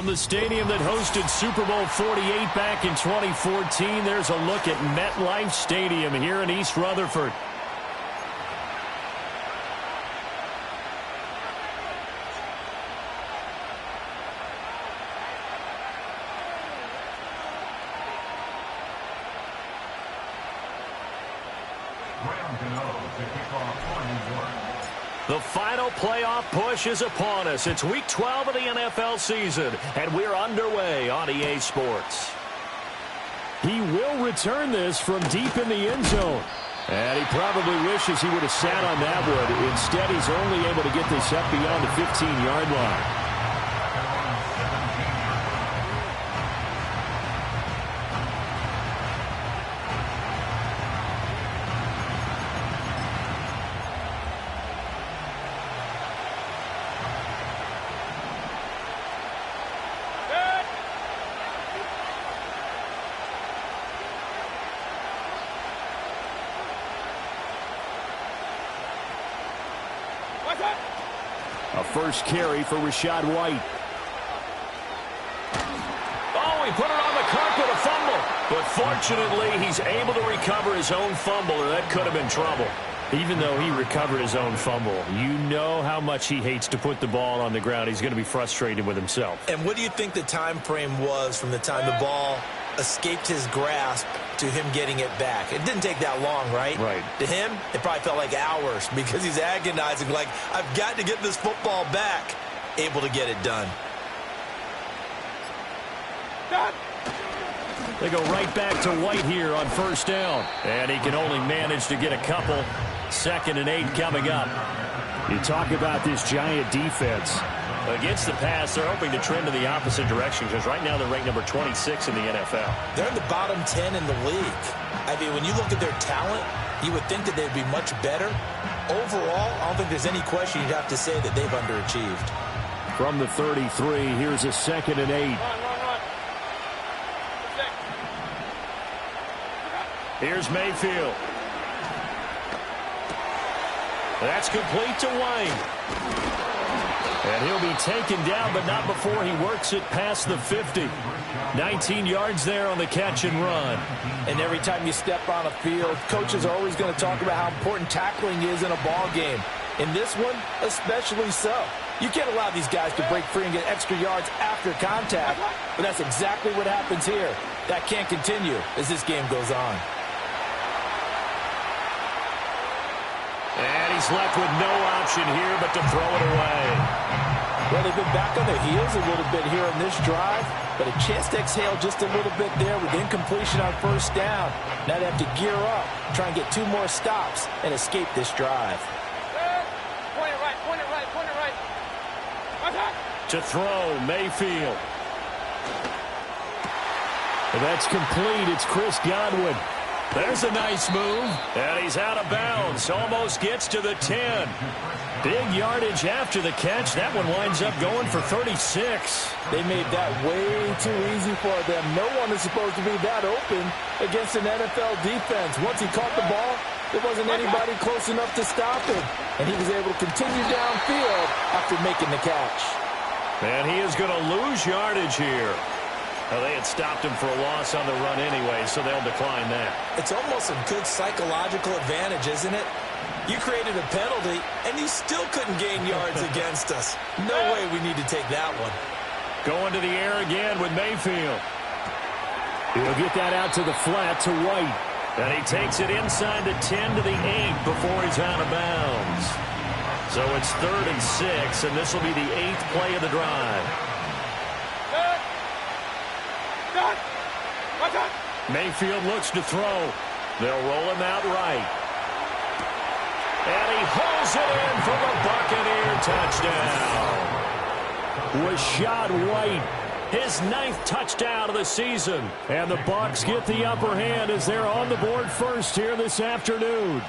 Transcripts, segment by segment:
From the stadium that hosted Super Bowl 48 back in 2014, there's a look at MetLife Stadium here in East Rutherford. The final playoff push is upon us. It's Week 12 of the NFL season, and we're underway on EA Sports. He will return this from deep in the end zone. And he probably wishes he would have sat on that one. Instead, he's only able to get this up beyond the 15-yard line. A first carry for Rachaad White. Oh, he put it on the carpet, a fumble. But fortunately, he's able to recover his own fumble, or that could have been trouble. Even though he recovered his own fumble, you know how much he hates to put the ball on the ground. He's going to be frustrated with himself. And what do you think the time frame was from the time the ball escaped his grasp to him getting it back? It didn't take that long, right? Right. To him, it probably felt like hours because he's agonizing, like, I've got to get this football back. Able to get it done. They go right back to White here on first down. And he can only manage to get a couple. 2nd and 8 coming up. You talk about this Giant defense. Against the pass, they're hoping to trend in the opposite direction because right now they're ranked number 26 in the NFL. They're in the bottom 10 in the league. I mean, when you look at their talent, you would think that they'd be much better. Overall, I don't think there's any question you'd have to say that they've underachieved. From the 33, here's a 2nd and 8. Here's Mayfield. That's complete to White. And he'll be taken down, but not before he works it past the 50. 19 yards there on the catch and run. And every time you step on a field, coaches are always going to talk about how important tackling is in a ball game. In this one, especially so. You can't allow these guys to break free and get extra yards after contact, but that's exactly what happens here. That can't continue as this game goes on. And he's left with no option here but to throw it away. Well, they've been back on their heels a little bit here on this drive, but a chance to exhale just a little bit there with incompletion on first down. Now they have to gear up, try and get 2 more stops, and escape this drive. Point it right. To throw, Mayfield. And that's complete. It's Chris Godwin. There's a nice move, and he's out of bounds. Almost gets to the 10. Big yardage after the catch. That one winds up going for 36. They made that way too easy for them. No one is supposed to be that open against an NFL defense. Once he caught the ball, there wasn't anybody close enough to stop him, and he was able to continue downfield after making the catch. And he is going to lose yardage here. Well, they had stopped him for a loss on the run anyway, so they'll decline that. It's almost a good psychological advantage, isn't it? You created a penalty, and you still couldn't gain yards against us. No way we need to take that one. Going to the air again with Mayfield. He'll get that out to the flat to White. And he takes it inside the 10 to the 8 before he's out of bounds. So it's 3rd and 6, and this will be the 8th play of the drive. Mayfield looks to throw. They'll roll him out right. And he hauls it in for the Buccaneer touchdown. Rachaad White, his 9th touchdown of the season. And the Bucs get the upper hand as they're on the board first here this afternoon.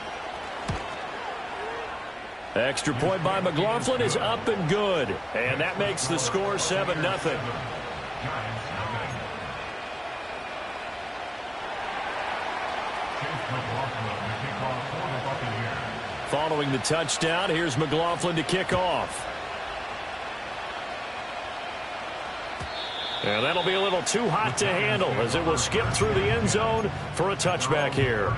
Extra point by McLaughlin is up and good. And that makes the score 7-0. Following the touchdown, here's McLaughlin to kick off. And that'll be a little too hot to handle as it will skip through the end zone for a touchback here.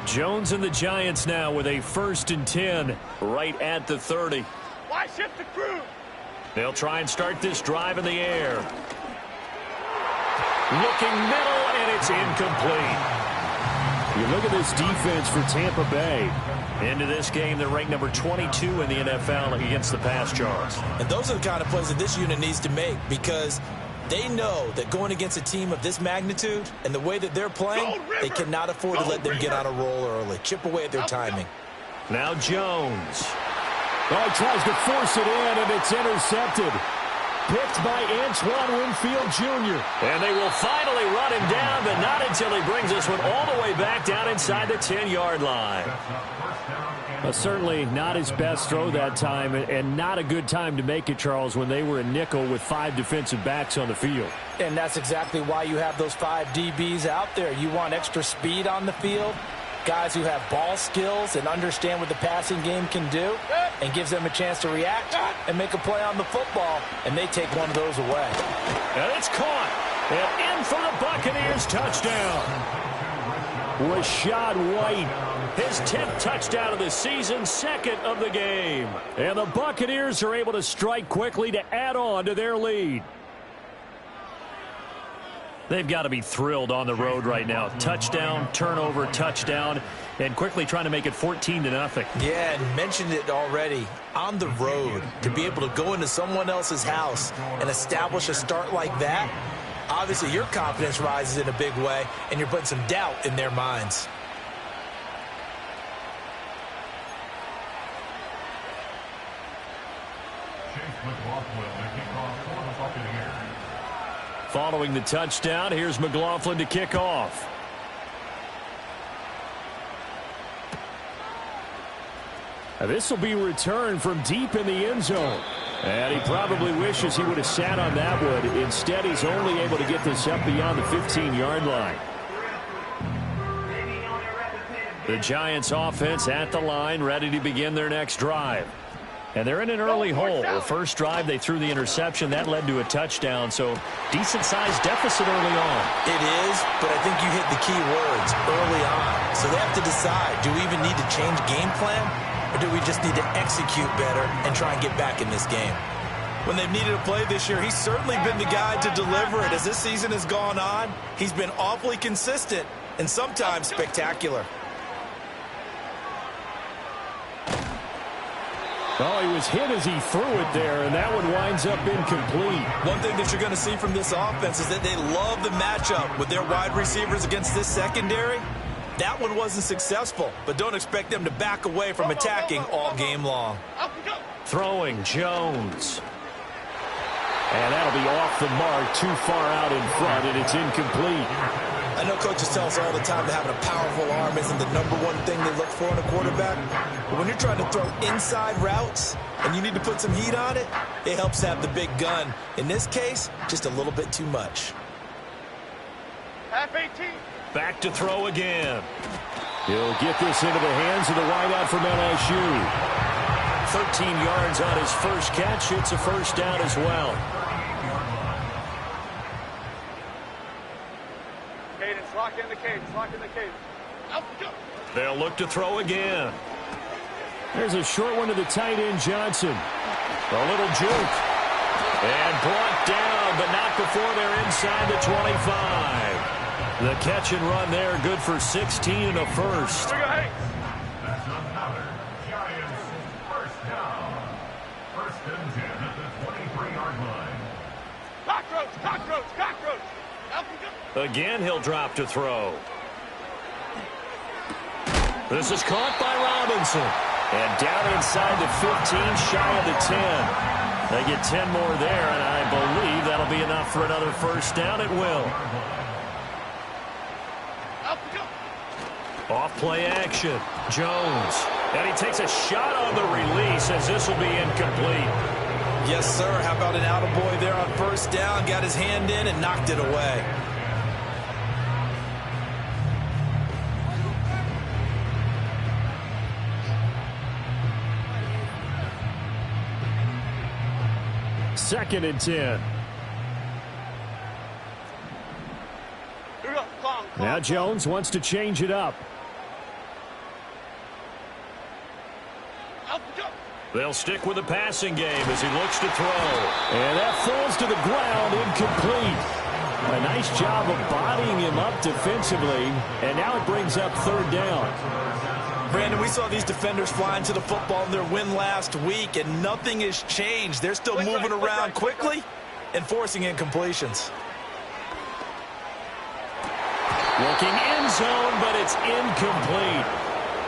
Jones and the Giants now with a 1st and 10 right at the 30. Why shift the crew? They'll try and start this drive in the air. Looking middle, and it's incomplete. You look at this defense for Tampa Bay. Into this game, they're ranked number 22 in the NFL against the pass yards. And those are the kind of plays that this unit needs to make because they know that going against a team of this magnitude and the way that they're playing, they cannot afford to let them get on a roll early. Chip away at their timing. Now Jones. Oh, he tries to force it in, and it's intercepted. Picked by Antoine Winfield Jr. And they will finally run him down, but not until he brings this one all the way back down inside the 10-yard line. Certainly not his best throw that time, and not a good time to make it, Charles, when they were a nickel with 5 defensive backs on the field. And that's exactly why you have those 5 DBs out there. You want extra speed on the field, guys who have ball skills and understand what the passing game can do, and gives them a chance to react and make a play on the football, and they take one of those away. And it's caught. And in for the Buccaneers touchdown. Rachaad White. His 10th touchdown of the season, 2nd of the game. And the Buccaneers are able to strike quickly to add on to their lead. They've got to be thrilled on the road right now. Touchdown, turnover, touchdown, and quickly trying to make it 14-0. Yeah, and mentioned it already. On the road, to be able to go into someone else's house and establish a start like that, obviously your confidence rises in a big way, and you're putting some doubt in their minds. Following the touchdown, here's McLaughlin to kick off. This will be returned from deep in the end zone. And he probably wishes he would have sat on that one. Instead, he's only able to get this up beyond the 15-yard line. The Giants offense at the line, ready to begin their next drive. And they're in an early hole. The first drive, they threw the interception. That led to a touchdown, so decent-sized deficit early on. It is, but I think you hit the key words, early on. So they have to decide, do we even need to change game plan, or do we just need to execute better and try and get back in this game? When they've needed a play this year, he's certainly been the guy to deliver it. As this season has gone on, he's been awfully consistent and sometimes spectacular. Oh, he was hit as he threw it there, and that one winds up incomplete. One thing that you're going to see from this offense is that they love the matchup with their wide receivers against this secondary. That one wasn't successful, but don't expect them to back away from attacking all game long. Throwing Jones. And that'll be off the mark, too far out in front, and it's incomplete. I know coaches tell us all the time that having a powerful arm isn't the number one thing they look for in a quarterback. But when you're trying to throw inside routes and you need to put some heat on it, it helps have the big gun. In this case, just a little bit too much. Half 18. Back to throw again. He'll get this into the hands of the wideout from LSU. 13 yards on his first catch. It's a first down as well. Cadence, lock in the cadence, lock in the cadence. Out, go. They'll look to throw again. There's a short one to the tight end, Johnson. A little juke. And brought down, but not before they're inside the 25. The catch and run there, good for 16 and a first. Here we go, hey. That's another Giants first down. First and 10 at the 23-yard line. Cockroach, cockroach, cockroach. Out we go. Again, he'll drop to throw. This is caught by Robinson. And down inside the 15, shy of the 10. They get 10 more there, and I believe that'll be enough for another first down. It will. Off play action. Jones. And he takes a shot on the release as this will be incomplete. Yes, sir. How about an attaboy there on first down? Got his hand in and knocked it away. Second and 10. Now Jones wants to change it up. They'll stick with the passing game as he looks to throw. And that falls to the ground, incomplete. A nice job of bodying him up defensively, and now it brings up third down. Brandon, we saw these defenders flying to the football in their win last week, and nothing has changed. They're still moving around quickly and forcing incompletions. Looking end zone, but it's incomplete.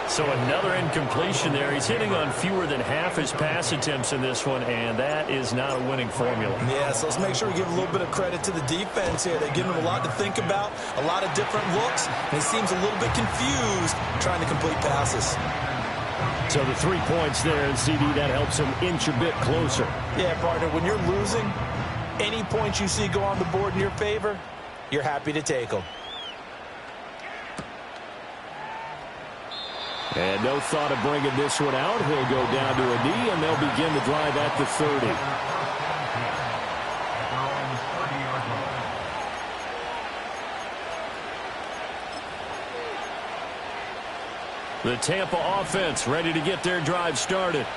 So another incompletion there. He's hitting on fewer than half his pass attempts in this one, and that is not a winning formula. Yeah, so let's make sure we give a little bit of credit to the defense here. They're giving him a lot to think about, a lot of different looks, and he seems a little bit confused trying to complete passes. So the 3 points there, and CD, that helps him inch a bit closer. Yeah, partner, when you're losing, any points you see go on the board in your favor, you're happy to take them. And no thought of bringing this one out. He'll go down to a knee, and they'll begin the drive at the 30. The Tampa offense ready to get their drive started.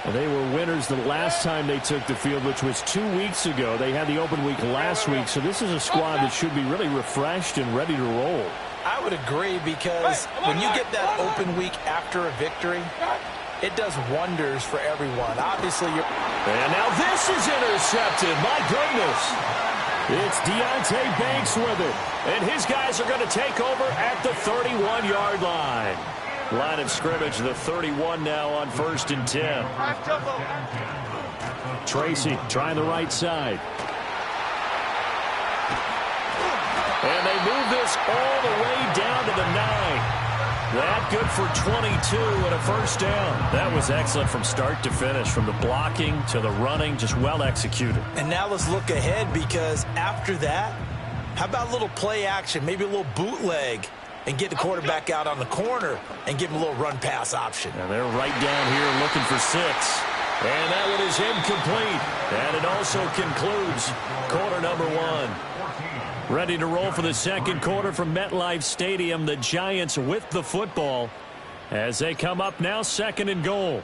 Well, they were winners the last time they took the field, which was 2 weeks ago. They had the open week last week, so this is a squad that should be really refreshed and ready to roll. I would agree, because when you get that open week after a victory, it does wonders for everyone. Obviously, you're... And now this is intercepted. My goodness. It's Deonte Banks with it. And his guys are going to take over at the 31-yard line. Line of scrimmage, the 31 now on 1st and 10. Tracy trying the right side. And they move this all the way down to the 9. That good for 22 and a first down. That was excellent from start to finish, from the blocking to the running, just well executed. And now let's look ahead, because after that, how about a little play action, maybe a little bootleg, and get the quarterback out on the corner and give him a little run-pass option. And they're right down here looking for 6. And that one is incomplete. And it also concludes quarter number 1. Ready to roll for the second quarter from MetLife Stadium. The Giants with the football as they come up now, 2nd and goal.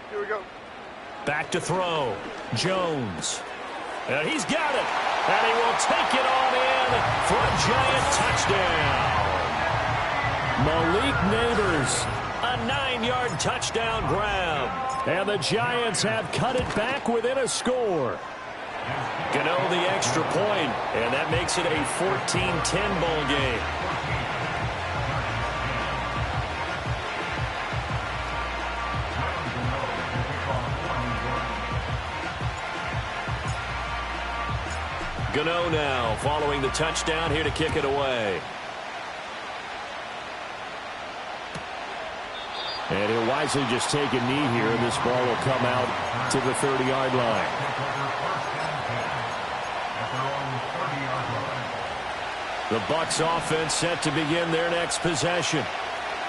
Here we go. Back to throw. Jones. And he's got it. And he will take it on in for a Giant touchdown. Malik Neighbors. A 9-yard touchdown grab. And the Giants have cut it back within a score. Gano the extra point, and that makes it a 14-10 ball game. Gano now following the touchdown here to kick it away. And he'll wisely just take a knee here, and this ball will come out to the 30-yard line. The Bucs offense set to begin their next possession.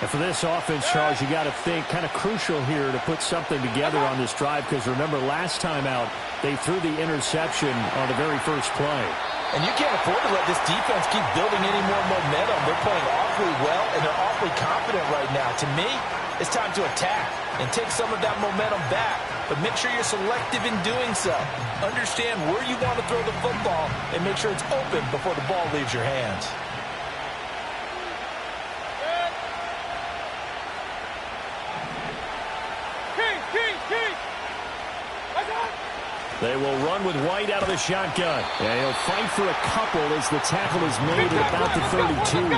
And for this offense, Charles, you got to think kind of crucial here to put something together on this drive, because remember last time out they threw the interception on the very first play. And you can't afford to let this defense keep building any more momentum. They're playing awfully well, and they're awfully confident right now. To me, it's time to attack and take some of that momentum back. But make sure you're selective in doing so. Understand where you want to throw the football and make sure it's open before the ball leaves your hands. They will run with White out of the shotgun. And he'll fight for a couple as the tackle is made at about the 32.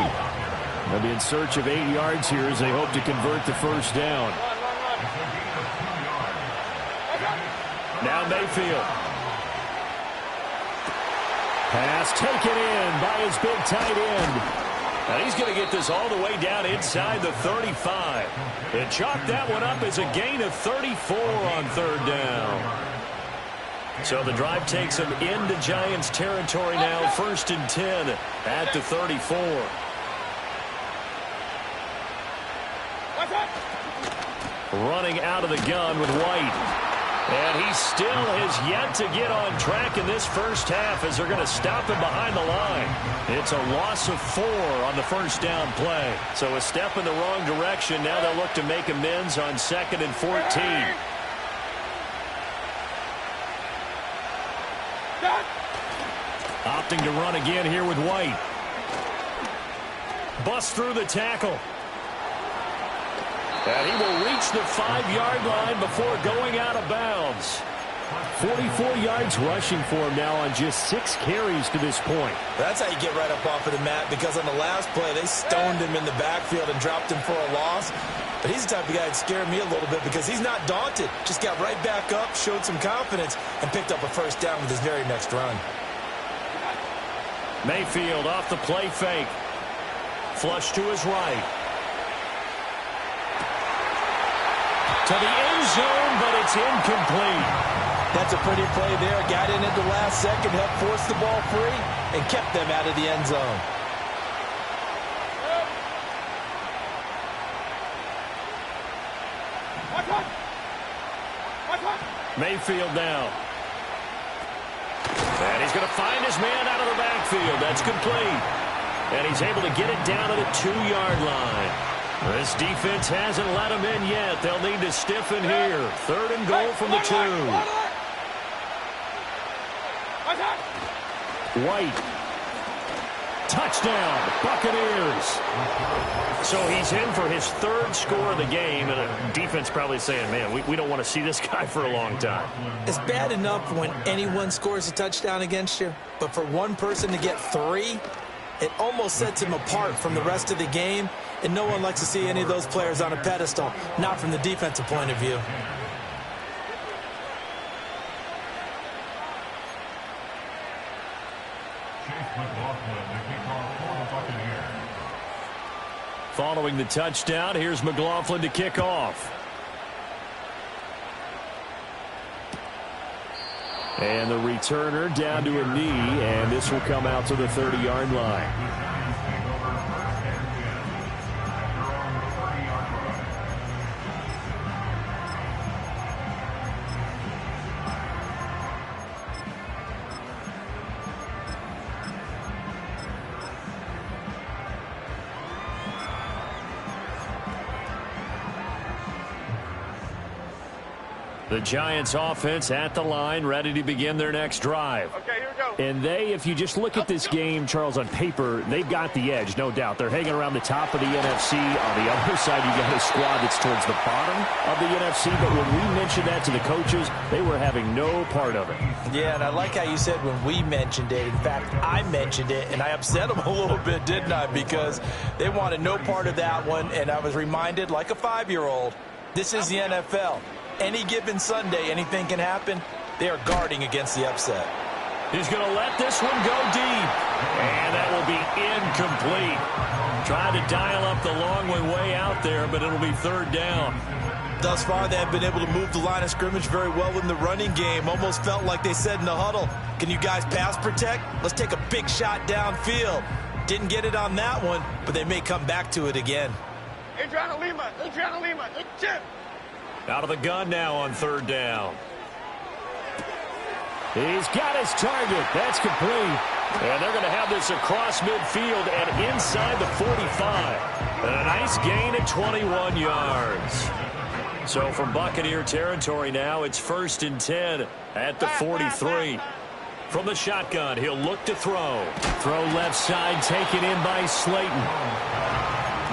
They'll be in search of 8 yards here as they hope to convert the first down. Now Mayfield. Pass taken in by his big tight end. And he's going to get this all the way down inside the 35. And chalk that one up as a gain of 34 on third down. So the drive takes him into Giants territory now, 1st and 10 at the 34. Running out of the gun with White. And he still has yet to get on track in this first half as they're going to stop him behind the line. It's a loss of 4 on the first down play. So a step in the wrong direction. Now they'll look to make amends on 2nd and 14. Opting to run again here with White. Busts through the tackle. And he will reach the 5-yard line before going out of bounds. 44 yards rushing for him now on just 6 carries to this point. That's how you get right up off of the mat, because on the last play, they stoned him in the backfield and dropped him for a loss. But he's the type of guy that scared me a little bit because he's not daunted. Just got right back up, showed some confidence, and picked up a first down with his very next run. Mayfield off the play fake. Flush to his right. To the end zone, but it's incomplete. That's a pretty play there. Got in at the last second, helped force the ball free, and kept them out of the end zone. Mayfield now. And he's going to find his man out of the backfield. That's complete. And he's able to get it down to the 2-yard line. This defense hasn't let him in yet. They'll need to stiffen here. 3rd and goal from the 2. White. Touchdown, Buccaneers. So he's in for his 3rd score of the game, and a defense probably saying, man, we don't want to see this guy for a long time. It's bad enough when anyone scores a touchdown against you, but for one person to get 3, it almost sets him apart from the rest of the game, and no one likes to see any of those players on a pedestal, not from the defensive point of view. Following the touchdown, here's McLaughlin to kick off. And the returner down to a knee, and this will come out to the 30-yard line. The Giants offense at the line, ready to begin their next drive. Okay, here we go. And if you just look at this game, Charles, on paper, they've got the edge, no doubt. They're hanging around the top of the NFC. On the other side, you got a squad that's towards the bottom of the NFC. But when we mentioned that to the coaches, they were having no part of it. Yeah, and I like how you said when we mentioned it. In fact, I mentioned it, and I upset them a little bit, didn't I? Because they wanted no part of that one, and I was reminded, like a 5-year-old, this is the NFL. Any given Sunday, anything can happen. They are guarding against the upset. He's going to let this one go deep. And that will be incomplete. Trying to dial up the long way out there, but it'll be 3rd down. Thus far, they have been able to move the line of scrimmage very well in the running game. Almost felt like they said in the huddle, can you guys pass protect? Let's take a big shot downfield. Didn't get it on that one, but they may come back to it again. Adriano Lima, Chip. Out of the gun now on 3rd down. He's got his target. That's complete. And they're going to have this across midfield and inside the 45. And a nice gain at 21 yards. So from Buccaneer territory now, it's 1st and 10 at the 43. From the shotgun, he'll look to throw. Throw left side, taken in by Slayton.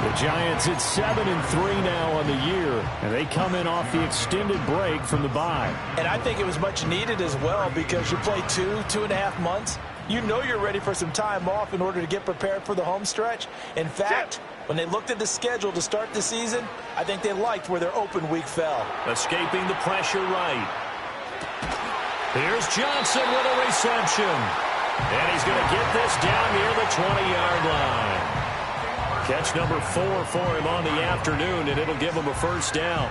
The Giants at 7-3 now on the year, and they come in off the extended break from the bye. And I think it was much needed as well, because you play 2.5 months. You know you're ready for some time off in order to get prepared for the home stretch. In fact, when they looked at the schedule to start the season, I think they liked where their open week fell. Escaping the pressure right. Here's Johnson with a reception. And he's going to get this down near the 20-yard line. Catch number 4 for him on the afternoon, and it'll give him a first down.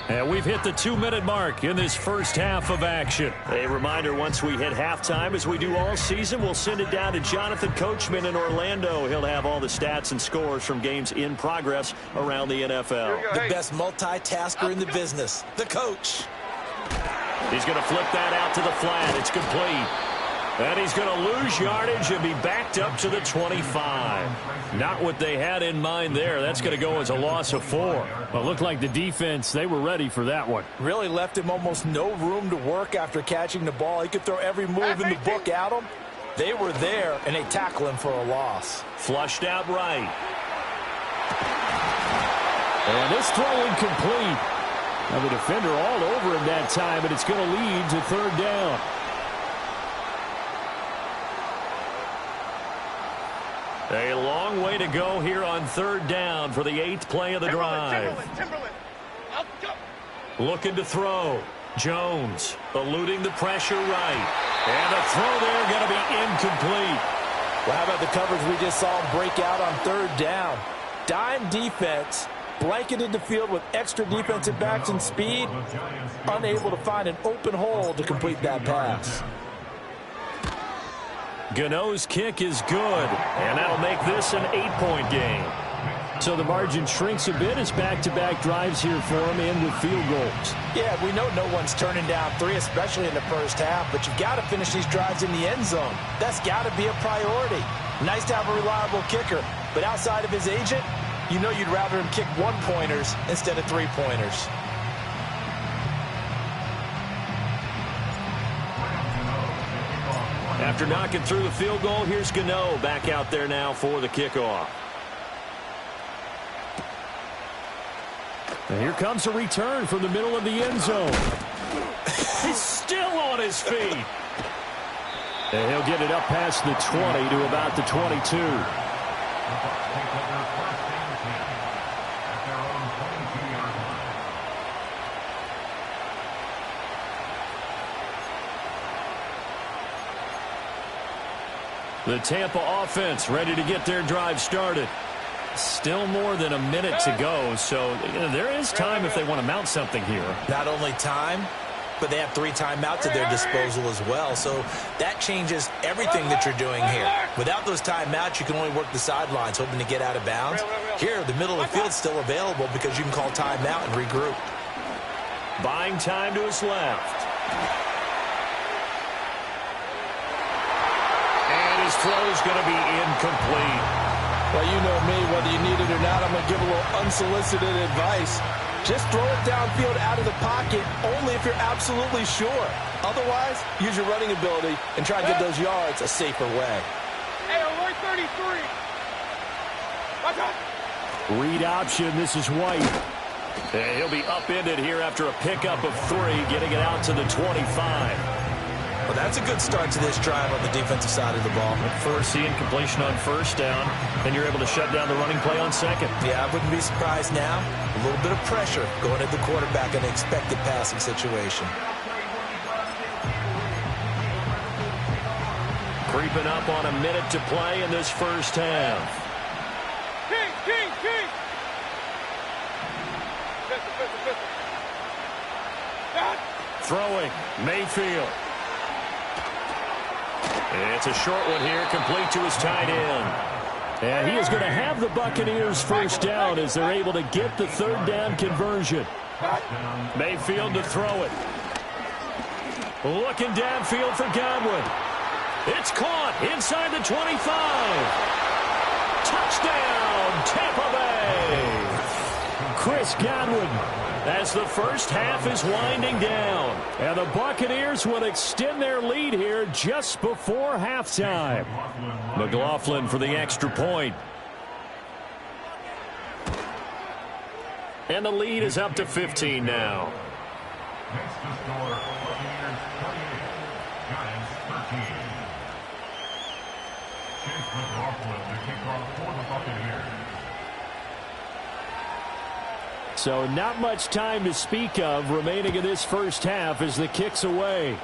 And we've hit the 2-minute mark in this first half of action. A reminder, once we hit halftime, as we do all season, we'll send it down to Jonathan Coachman in Orlando. He'll have all the stats and scores from games in progress around the NFL. The best multitasker in the business, the coach. He's going to flip that out to the flat. It's complete. And he's going to lose yardage and be backed up to the 25. Not what they had in mind there. That's going to go as a loss of 4. Well, it looked like the defense, they were ready for that one. Really left him almost no room to work after catching the ball. He could throw every move in the book at him. They were there, and they tackle him for a loss. Flushed out right. And this throw incomplete. Now the defender all over him that time, and it's going to lead to third down. A long way to go here on third down for the 8th play of the drive. Timberland. Out, go. Looking to throw. Jones eluding the pressure right. And the throw there going to be incomplete. Well, how about the coverage we just saw him break out on third down? Dime defense, blanketed the field with extra defensive backs and speed, unable to find an open hole to complete that pass. Gano's kick is good, and that'll make this an 8-point game. So the margin shrinks a bit as back-to-back drives here for him and with field goals. Yeah, we know no one's turning down 3, especially in the first half, but you've got to finish these drives in the end zone. That's got to be a priority. Nice to have a reliable kicker, but outside of his agent, you know you'd rather him kick 1-pointers instead of 3-pointers. After knocking through the field goal, here's Gano back out there now for the kickoff. And here comes a return from the middle of the end zone. He's still on his feet. And he'll get it up past the 20 to about the 22. The Tampa offense ready to get their drive started. Still more than a minute to go, so there is time if they want to mount something here. Not only time, but they have 3 timeouts at their disposal as well, so that changes everything that you're doing here. Without those timeouts, you can only work the sidelines, hoping to get out of bounds. Here, the middle of the field's still available because you can call timeout and regroup. Buying time to his left. His throw is going to be incomplete. Well, you know me, whether you need it or not, I'm going to give a little unsolicited advice. Just throw it downfield out of the pocket only if you're absolutely sure. Otherwise, use your running ability and try and get those yards a safer way. Hey, alert 33. Watch out. Read option, this is White. And he'll be upended here after a pickup of 3, getting it out to the 25. Well, that's a good start to this drive on the defensive side of the ball. First completion on first down, and you're able to shut down the running play on second. Yeah, I wouldn't be surprised now. A little bit of pressure going at the quarterback in an expected passing situation. Creeping up on a minute to play in this first half. King. Pistol. Throwing, Mayfield. It's a short one here, complete to his tight end. And he is going to have the Buccaneers first down as they're able to get the third down conversion. Mayfield to throw it. Looking downfield for Godwin. It's caught inside the 25. Touchdown, Tampa Bay. Chris Godwin. As the first half is winding down. And the Buccaneers will extend their lead here just before halftime. McLaughlin for the extra point. And the lead is up to 15 now. Next to score, Buccaneers 28, Giants 13. Chase McLaughlin, the kickoff for the Buccaneers. So not much time to speak of remaining in this first half as the kick's away.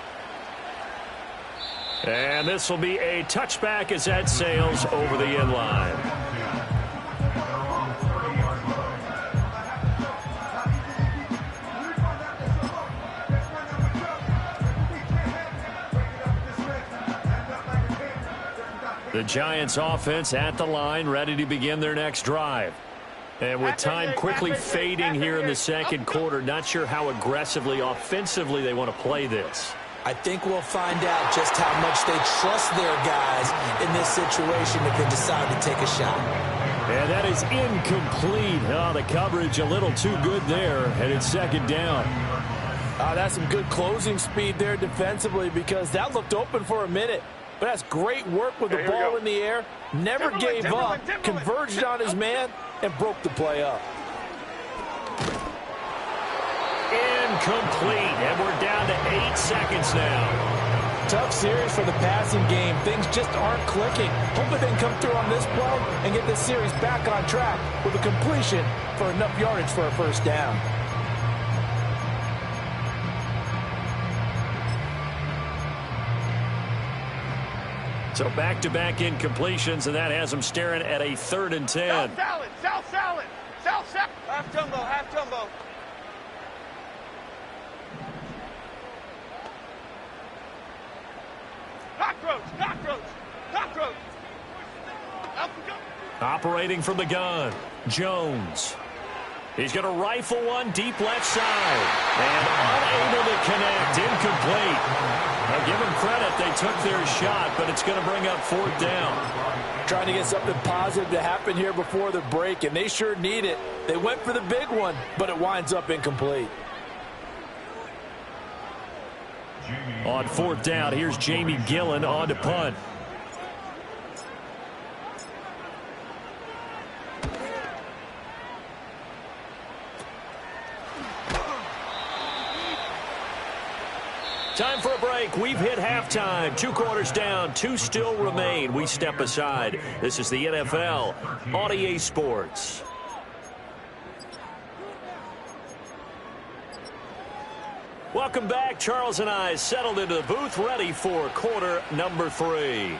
And this will be a touchback as that sails over the end line. The Giants offense at the line, ready to begin their next drive. And with time quickly fading here in the second quarter, not sure how aggressively, offensively they want to play this. I think we'll find out just how much they trust their guys in this situation if they decide to take a shot. And that is incomplete. Oh, the coverage a little too good there, and it's second down. That's some good closing speed there defensively because that looked open for a minute. But that's great work with the ball in the air. Never gave up, converged on his man, and broke the play up. Incomplete, and we're down to 8 seconds now. Tough series for the passing game. Things just aren't clicking. Hopefully they can come through on this play and get this series back on track with a completion for enough yardage for a first down. So back-to-back incompletions, and that has them staring at a 3rd and 10. South salad, south salad, south salad. Half jumbo, half jumbo. Cockroach, cockroach, cockroach. Up we go. Operating from the gun, Jones. He's going to rifle one deep left side. And unable to connect, incomplete. Now give them credit, they took their shot, but it's going to bring up 4th down. Trying to get something positive to happen here before the break, and they sure need it. They went for the big one, but it winds up incomplete. On 4th down, here's Jamie Gillen on to punt. Time for a break. We've hit halftime. 2 quarters down. 2 still remain. We step aside. This is the NFL on EA Sports. Welcome back. Charles and I settled into the booth, ready for quarter number 3.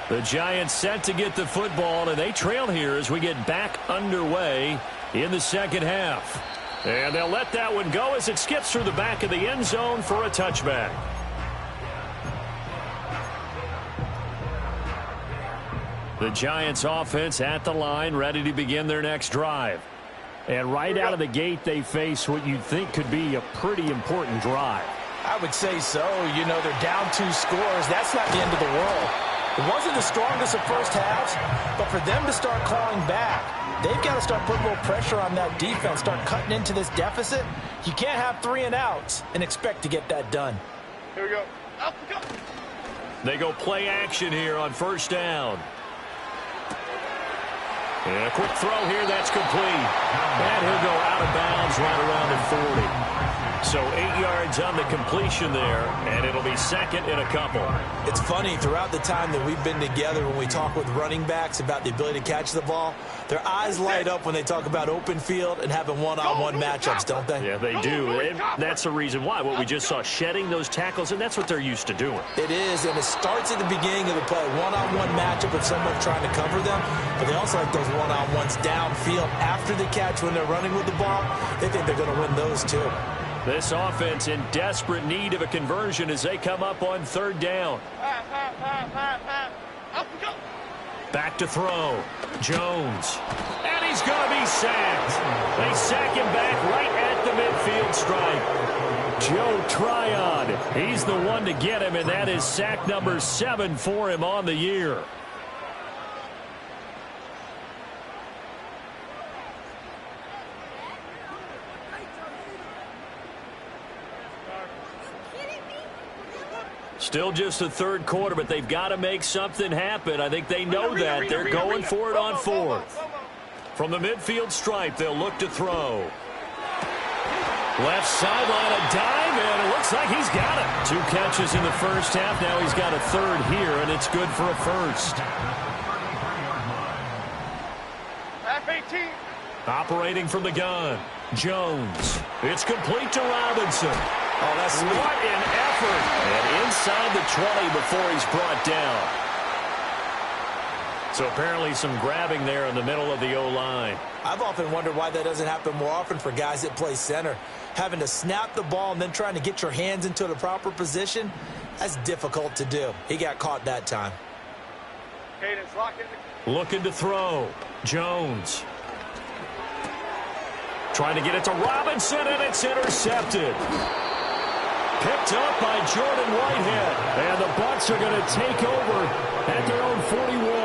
The Giants set to get the football, and they trail here as we get back underway in the second half. And they'll let that one go as it skips through the back of the end zone for a touchback. The Giants offense at the line, ready to begin their next drive. And right out of the gate, they face what you'd think could be a pretty important drive. I would say so. You know, they're down 2 scores. That's not the end of the world. It wasn't the strongest of first halves, but for them to start clawing back, they've got to start putting a little pressure on that defense, start cutting into this deficit. You can't have 3 and outs and expect to get that done. Here we go. Up we go. They go play action here on 1st down. And a quick throw here, that's complete. And he'll go out of bounds right around the 40. So 8 yards on the completion there, and it'll be second in a couple. It's funny, throughout the time that we've been together, when we talk with running backs about the ability to catch the ball, their eyes light up when they talk about open field and having one-on-one matchups, don't they? Yeah, they do. And that's the reason why. What we just saw, shedding those tackles, and that's what they're used to doing. It is, and it starts at the beginning of the play. One-on-one matchup with someone trying to cover them, but they also like those one-on-ones downfield after the catch when they're running with the ball. They think they're going to win those too. This offense in desperate need of a conversion as they come up on 3rd down. Up we go. Back to throw. Jones. And he's going to be sacked. They sack him back right at the midfield stripe. Joe Tryon. He's the one to get him, and that is sack number 7 for him on the year. Still just the 3rd quarter, but they've got to make something happen. I think they know that. They're going for it on 4th. From the midfield stripe, they'll look to throw. Left sideline, a dive, and it looks like he's got it. 2 catches in the first half. Now he's got a third here, and it's good for a first. Half 18. Operating from the gun, Jones. It's complete to Robinson. Oh, that's sweet. What an effort. And inside the 20 before he's brought down. So apparently some grabbing there in the middle of the O-line. I've often wondered why that doesn't happen more often for guys that play center. Having to snap the ball and then trying to get your hands into the proper position, that's difficult to do. He got caught that time. Cadence, lock in. Looking to throw. Jones. Trying to get it to Robinson, and it's intercepted. Picked up by Jordan Whitehead. And the Bucs are going to take over at their own 41.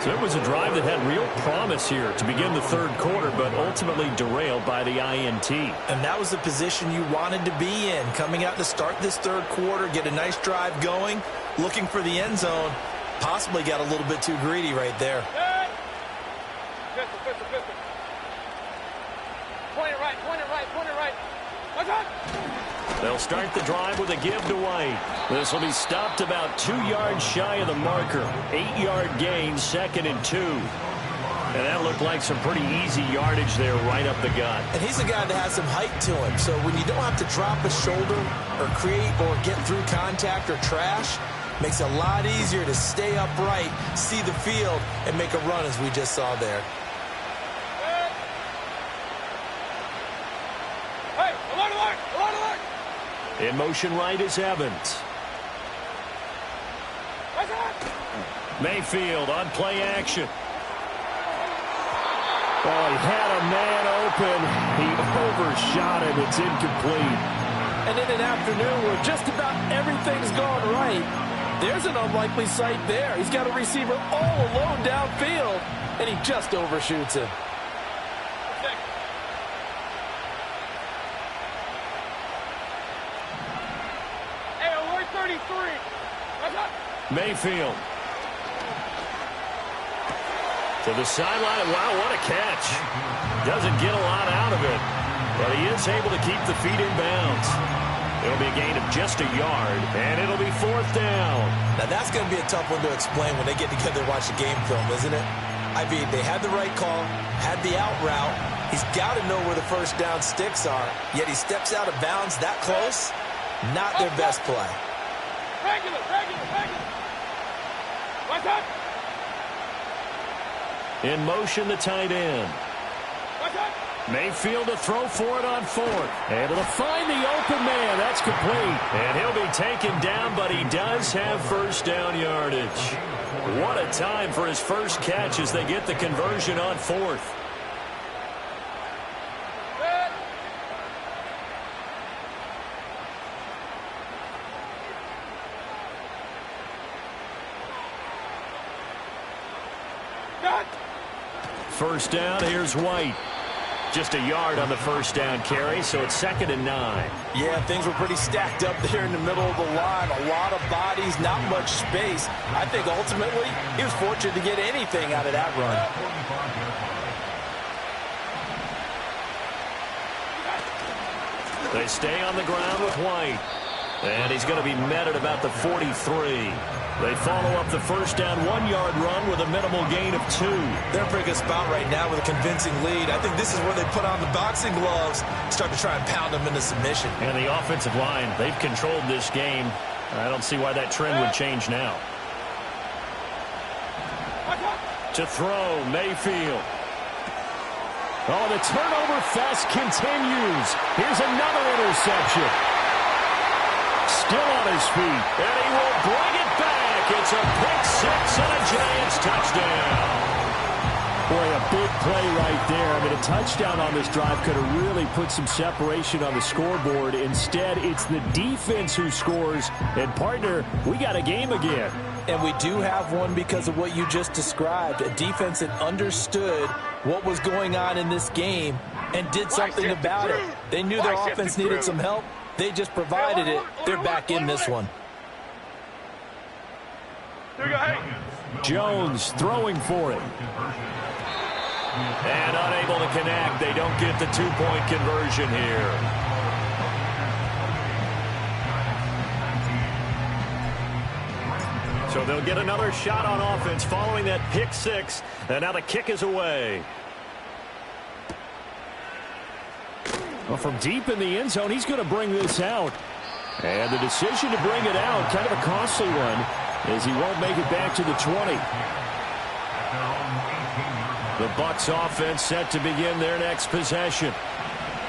So it was a drive that had real promise here to begin the third quarter, but ultimately derailed by the INT. And that was the position you wanted to be in. Coming out to start this third quarter, get a nice drive going, looking for the end zone. Possibly got a little bit too greedy right there. Pistol. Point it right. What's up? They'll start the drive with a give to White. This will be stopped about 2 yards shy of the marker. 8-yard gain, 2nd and 2. And that looked like some pretty easy yardage there right up the gut. And he's a guy that has some height to him. So when you don't have to drop a shoulder or create or get through contact or trash, makes it a lot easier to stay upright, see the field, and make a run as we just saw there. Hey, alert. In motion right is Evans. What's up? Mayfield on play action. Oh, he had a man open. He overshot him. It's incomplete. And in an afternoon where just about everything's gone right, there's an unlikely sight there. He's got a receiver all alone downfield, and he just overshoots him. Hey, alert 33. What's up? Mayfield. To the sideline. Wow, what a catch. Doesn't get a lot out of it, but he is able to keep the feet in bounds. It'll be a gain of just a yard, and it'll be 4th down. Now, that's going to be a tough one to explain when they get together and watch the game film, isn't it? I mean, they had the right call, had the out route. He's got to know where the first down sticks are, yet he steps out of bounds that close. Not their best play. Regular. What's up? In motion, the tight end. What's up? Mayfield to throw for it on 4th. Able to find the open man. That's complete. And he'll be taken down, but he does have first down yardage. What a time for his first catch as they get the conversion on 4th. First down, here's White. Just a yard on the first down carry, so it's 2nd and 9. Yeah, things were pretty stacked up there in the middle of the line. A lot of bodies, not much space. I think ultimately he was fortunate to get anything out of that run. They stay on the ground with White. And he's going to be met at about the 43. They follow up the first down 1-yard run with a minimal gain of 2. They're in a pretty good spot right now with a convincing lead. I think this is where they put on the boxing gloves, start to try and pound them into submission. And the offensive line, they've controlled this game. I don't see why that trend would change now. To throw, Mayfield. Oh, the turnover fest continues. Here's another interception. Still on his feet, and he will bring it back. It's a pick 6 and a Giants touchdown. Boy, a big play right there. I mean, a touchdown on this drive could have really put some separation on the scoreboard. Instead, it's the defense who scores. And, partner, we got a game again. And we do have one because of what you just described. A defense that understood what was going on in this game and did something about it. They knew their offense needed some help. They just provided it. They're back in this one. Jones throwing for it. And unable to connect. They don't get the 2-point conversion here. So they'll get another shot on offense following that pick six. And now the kick is away. Well, from deep in the end zone, he's going to bring this out. And the decision to bring it out, kind of a costly one, as he won't make it back to the 20. The Bucs offense set to begin their next possession.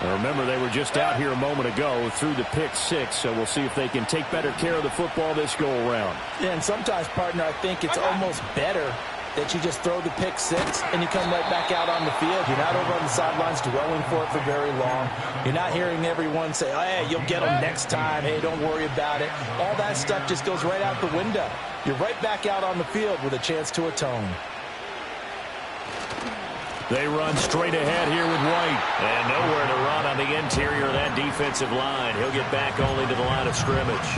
And remember, they were just out here a moment ago through the pick six, so we'll see if they can take better care of the football this go-around. Yeah, and sometimes, partner, I think it's almost better that you just throw the pick six and you come right back out on the field. You're not over on the sidelines dwelling for it for very long. You're not hearing everyone say, oh, hey, you'll get them next time. Hey, don't worry about it. All that stuff just goes right out the window. You're right back out on the field with a chance to atone. They run straight ahead here with White. And nowhere to run on the interior of that defensive line. He'll get back only to the line of scrimmage.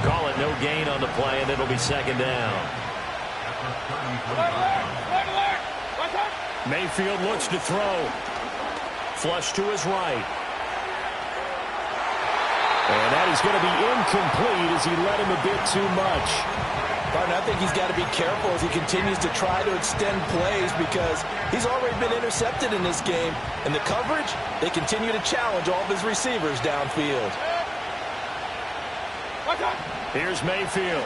Call it no gain on the play, and it'll be second down. Mayfield looks to throw. Flush to his right. And that is going to be incomplete as he led him a bit too much. Partner, I think he's got to be careful as he continues to try to extend plays because he's already been intercepted in this game. And the coverage, they continue to challenge all of his receivers downfield. Here's Mayfield.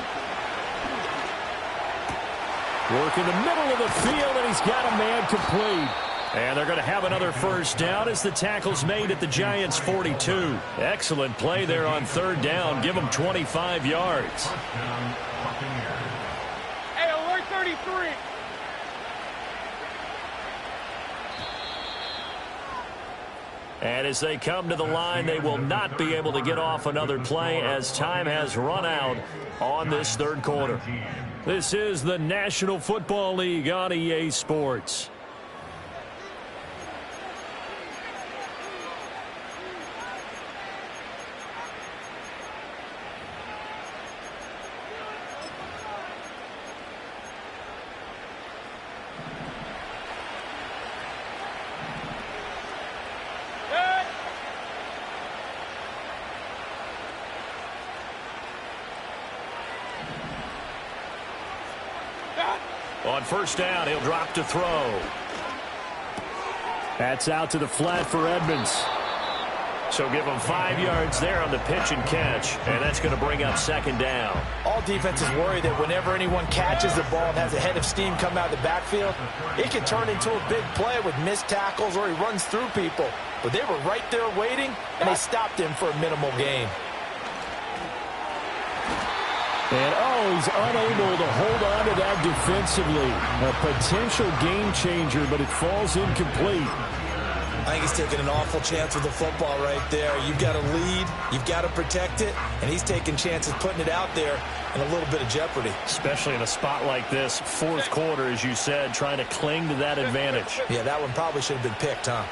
Work in the middle of the field, and he's got a man complete. And they're going to have another first down as the tackle's made at the Giants' 42. Excellent play there on third down. Give them 25 yards. Hey, alert 33. And as they come to the line, they will not be able to get off another play as time has run out on this third quarter. This is the National Football League on EA Sports. On first down, he'll drop to throw. That's out to the flat for Edmonds. So give him 5 yards there on the pitch and catch, and that's going to bring up second down. All defenses worry that whenever anyone catches the ball and has a head of steam come out of the backfield, it can turn into a big play with missed tackles or he runs through people. But they were right there waiting, and they stopped him for a minimal gain. And, he's unable to hold on to that defensively. A potential game changer, but it falls incomplete. I think he's taking an awful chance with the football right there. You've got to lead, you've got to protect it, and he's taking chances putting it out there in a little bit of jeopardy. Especially in a spot like this, fourth quarter, as you said, trying to cling to that advantage. Yeah, that one probably should have been picked, huh?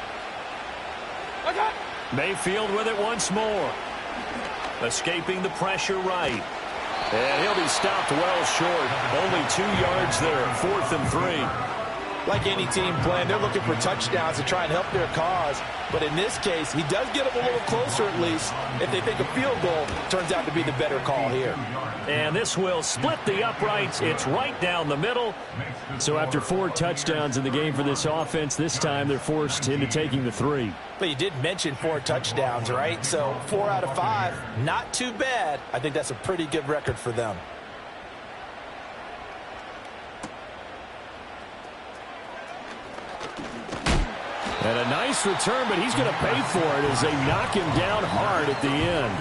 Mayfield with it once more. Escaping the pressure right. And he'll be stopped well short. Only 2 yards there, 4th and 3. Like any team playing, they're looking for touchdowns to try and help their cause. But in this case, he does get them a little closer at least. If they think a field goal turns out to be the better call here. And this will split the uprights. It's right down the middle. So after 4 touchdowns in the game for this offense, this time they're forced into taking the 3. But you did mention 4 touchdowns, right? So 4 out of 5, not too bad. I think that's a pretty good record for them. And a nice return, but he's going to pay for it as they knock him down hard at the end.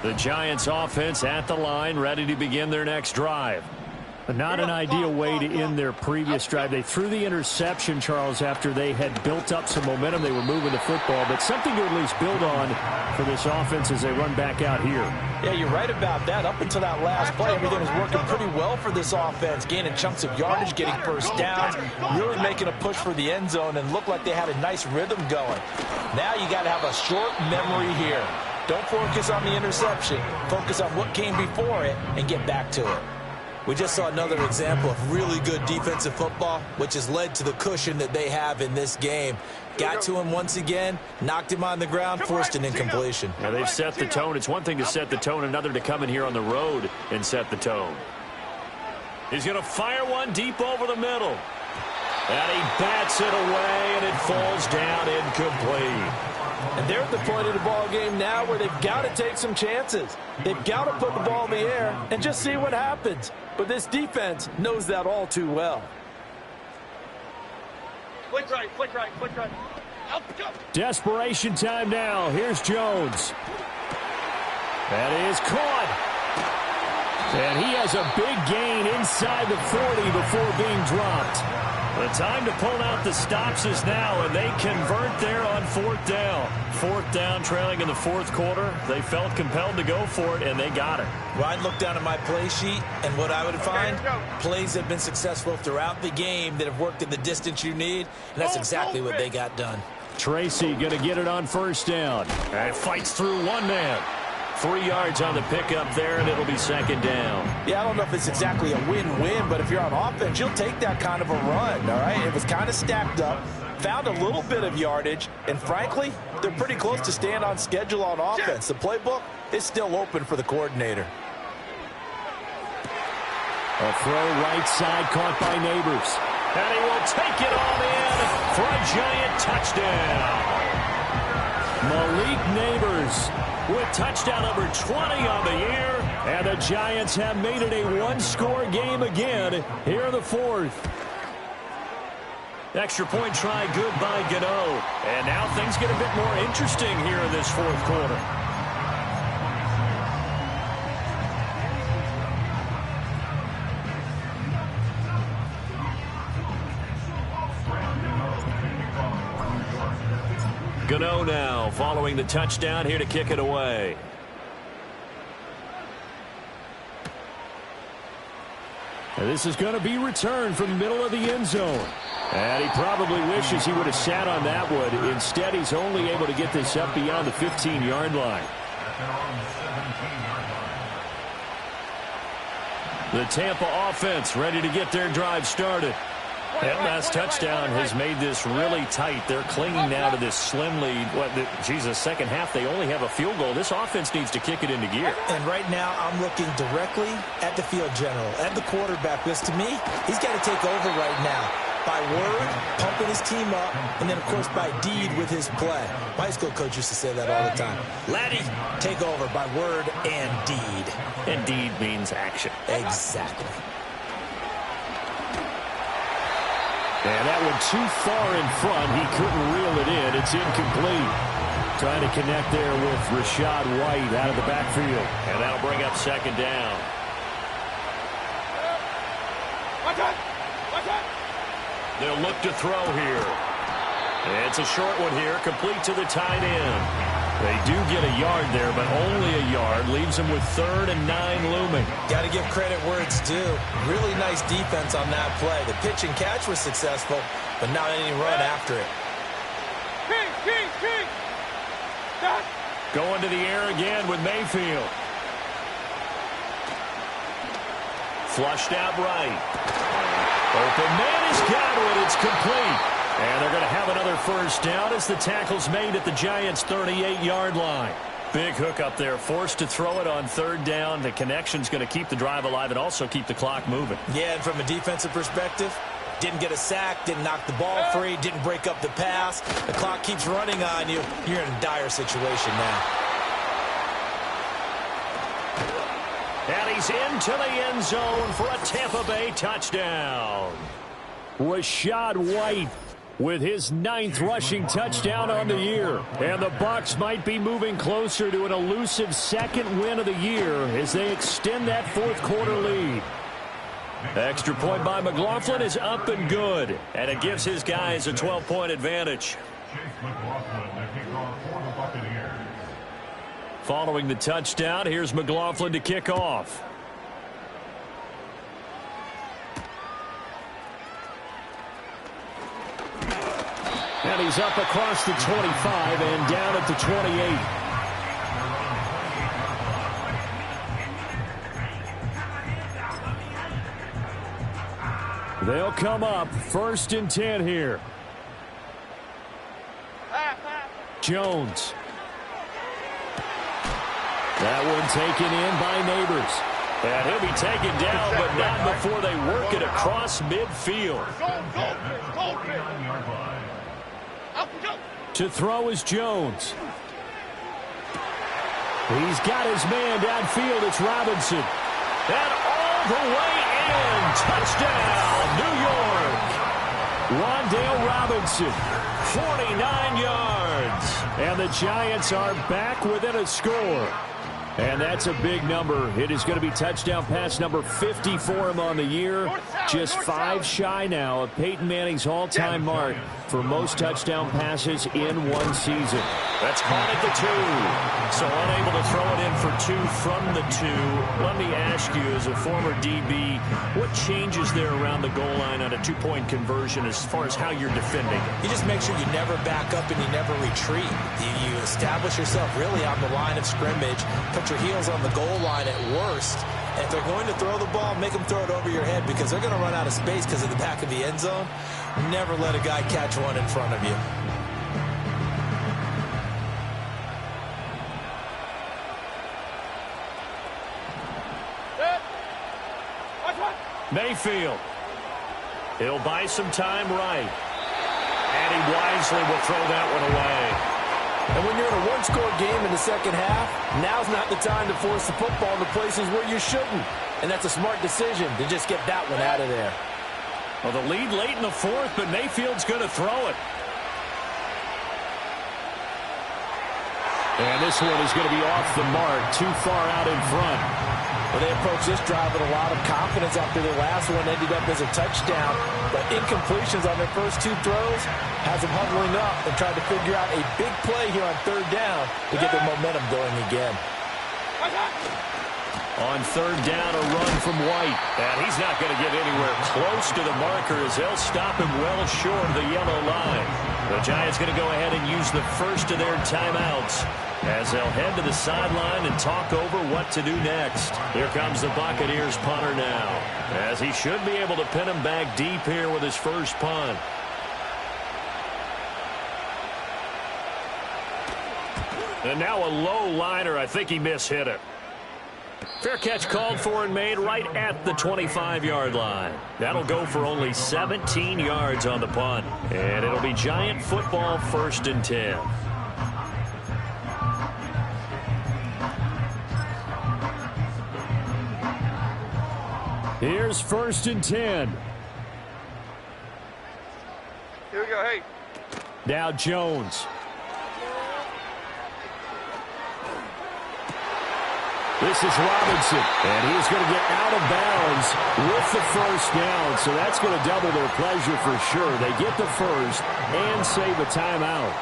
The Giants offense at the line, ready to begin their next drive. Not an ideal way to end their previous drive. They threw the interception, Charles, after they had built up some momentum. They were moving the football, but something to at least build on for this offense as they run back out here. Yeah, you're right about that. Up until that last play, everything was working pretty well for this offense, gaining chunks of yardage, getting first downs, really making a push for the end zone, and looked like they had a nice rhythm going. Now you got to have a short memory here. Don't focus on the interception. Focus on what came before it and get back to it. We just saw another example of really good defensive football, which has led to the cushion that they have in this game. got to him once again, knocked him on the ground, forced an incompletion. Now they've set the tone. It's one thing to set the tone, another to come in here on the road and set the tone. He's going to fire one deep over the middle. And he bats it away, and it falls down incomplete. And they're at the point of the ball game now where they've got to take some chances. They've got to put the ball in the air and just see what happens. But this defense knows that all too well. Flick right, flick right, flick right. Out, go. Desperation time now. Here's Jones. That is caught. And he has a big gain inside the 40 before being dropped. The time to pull out the stops is now, and they convert there on 4th down. 4th down, trailing in the 4th quarter. They felt compelled to go for it, and they got it. Well, I'd look down at my play sheet, and what I would find, plays that have been successful throughout the game that have worked in the distance you need, and that's exactly what they got done. Tracy going to get it on 1st down. And fights through one man. 3 yards on the pickup there, and it'll be 2nd down. Yeah, I don't know if it's exactly a win-win, but if you're on offense, you'll take that kind of a run, all right? It was kind of stacked up, found a little bit of yardage, and frankly, they're pretty close to staying on schedule on offense. The playbook is still open for the coordinator. A throw right side caught by Neighbors. And he will take it on in for a Giant touchdown. Malik Neighbors with touchdown number 20 on the year. And the Giants have made it a one-score game again here in the 4th. Extra point try good by Gano. And now things get a bit more interesting here in this 4th quarter. Gano now following the touchdown here to kick it away. And this is going to be returned from the middle of the end zone. And he probably wishes he would have sat on that one. Instead, he's only able to get this up beyond the 15-yard line. The Tampa offense ready to get their drive started. That last touchdown has made this really tight. They're clinging now to this slim lead. Second half, they only have a field goal. This offense needs to kick it into gear. And right now, I'm looking directly at the field general, at the quarterback, because to me, he's got to take over right now. By word, pumping his team up, and then, of course, by deed with his play. My high school coach used to say that all the time. Laddie, take over by word and deed. And deed means action. Exactly. And that one too far in front. He couldn't reel it in. It's incomplete. Trying to connect there with Rachaad White out of the backfield. And that'll bring up 2nd down. They'll look to throw here. It's a short one here, complete to the tight end. They do get a yard there, but only a yard. Leaves them with 3rd and 9 looming. Got to give credit where it's due. Really nice defense on that play. The pitch and catch was successful, but not any run after it. Going to the air again with Mayfield. Flushed out right. Open man is got it. It's complete. And they're going to have another 1st down as the tackle's made at the Giants' 38-yard line. Big hook up there, forced to throw it on 3rd down. The connection's going to keep the drive alive and also keep the clock moving. Yeah, and from a defensive perspective, didn't get a sack, didn't knock the ball free, didn't break up the pass. The clock keeps running on you. You're in a dire situation now. And he's into the end zone for a Tampa Bay touchdown. Rachaad White with his 9th rushing touchdown on the year. And the Bucs might be moving closer to an elusive 2nd win of the year as they extend that 4th quarter lead. Extra point by McLaughlin is up and good. And it gives his guys a 12-point advantage. Following the touchdown, here's McLaughlin to kick off. And he's up across the 25 and down at the 28. They'll come up 1st and 10 here. Jones. That one taken in by Neighbors. And he'll be taken down, but not before they work it across midfield. To throw is Jones. He's got his man downfield. It's Robinson. And all the way in. Touchdown, New York. Wan'Dale Robinson. 49 yards. And the Giants are back within a score. And that's a big number. It is going to be touchdown pass number 50 for him on the year. Just 5 shy now of Peyton Manning's all-time mark for most touchdown passes in one season. That's caught at the 2. So unable to throw it in for 2 from the 2. Let me ask you, as a former DB, what changes there around the goal line on a 2-point conversion as far as how you're defending? You just make sure you never back up and you never retreat. You establish yourself really on the line of scrimmage, put your heels on the goal line at worst. And if they're going to throw the ball, make them throw it over your head because they're going to run out of space because of the back of the end zone. Never let a guy catch one in front of you. Mayfield. He'll buy some time right. And he wisely will throw that one away. And when you're in a one-score game in the second half, now's not the time to force the football to places where you shouldn't. And that's a smart decision to just get that one out of there. Well, the lead late in the 4th, but Mayfield's going to throw it. And this one is going to be off the mark, too far out in front. Well, they approached this drive with a lot of confidence after their last one ended up as a touchdown. But incompletions on their first 2 throws has them huddling up and trying to figure out a big play here on 3rd down to get their momentum going again. On 3rd down, a run from White. And he's not going to get anywhere close to the marker as they'll stop him well short of the yellow line. The Giants going to go ahead and use the first of their timeouts as they'll head to the sideline and talk over what to do next. Here comes the Buccaneers punter now, as he should be able to pin him back deep here with his first punt. And now a low liner. I think he mishit it. Fair catch called for and made right at the 25-yard line. That'll go for only 17 yards on the punt. And it'll be Giant football, 1st and 10. Here's 1st and 10. Here we go, hey. Now Jones. This is Robinson, and he's going to get out of bounds with the first down, so that's going to double their pleasure for sure. They get the first and save a timeout.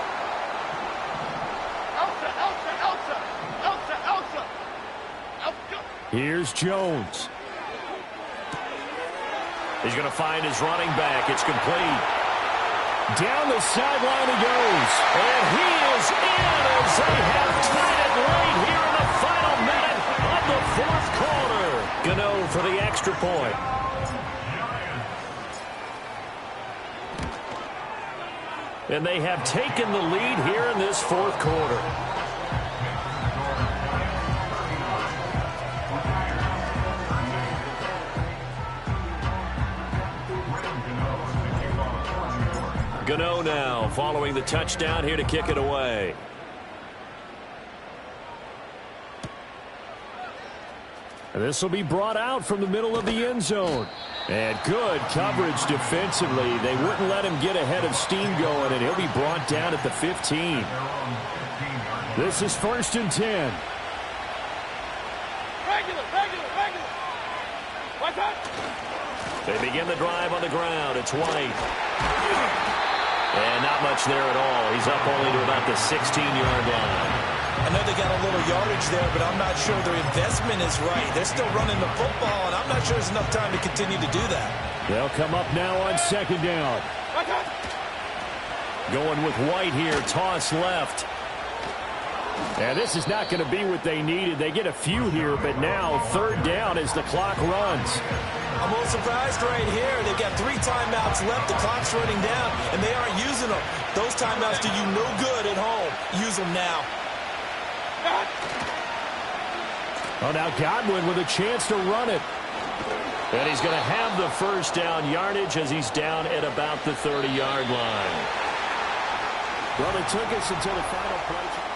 Elsa. Here's Jones. He's going to find his running back. It's complete. Down the sideline he goes. And he is in as they have tied it late here in the final minute of the 4th quarter. Gano for the extra point. And they have taken the lead here in this 4th quarter. Gano now following the touchdown here to kick it away. And this will be brought out from the middle of the end zone. And good coverage defensively. They wouldn't let him get ahead of steam going, and he'll be brought down at the 15. This is 1st and 10. Regular. Watch out. They begin the drive on the ground. It's White. And not much there at all. He's up only to about the 16-yard line. I know they got a little yardage there, but I'm not sure their investment is right. They're still running the football, and I'm not sure there's enough time to continue to do that. They'll come up now on 2nd down. Going with White here. Toss left. And this is not going to be what they needed. They get a few here, but now third down as the clock runs. I'm a little surprised right here. They've got 3 timeouts left. The clock's running down, and they aren't using them. Those timeouts do you no good at home. Use them now. Oh, now Godwin with a chance to run it. And he's going to have the first down yardage as he's down at about the 30-yard line. Well, it took us until the final play.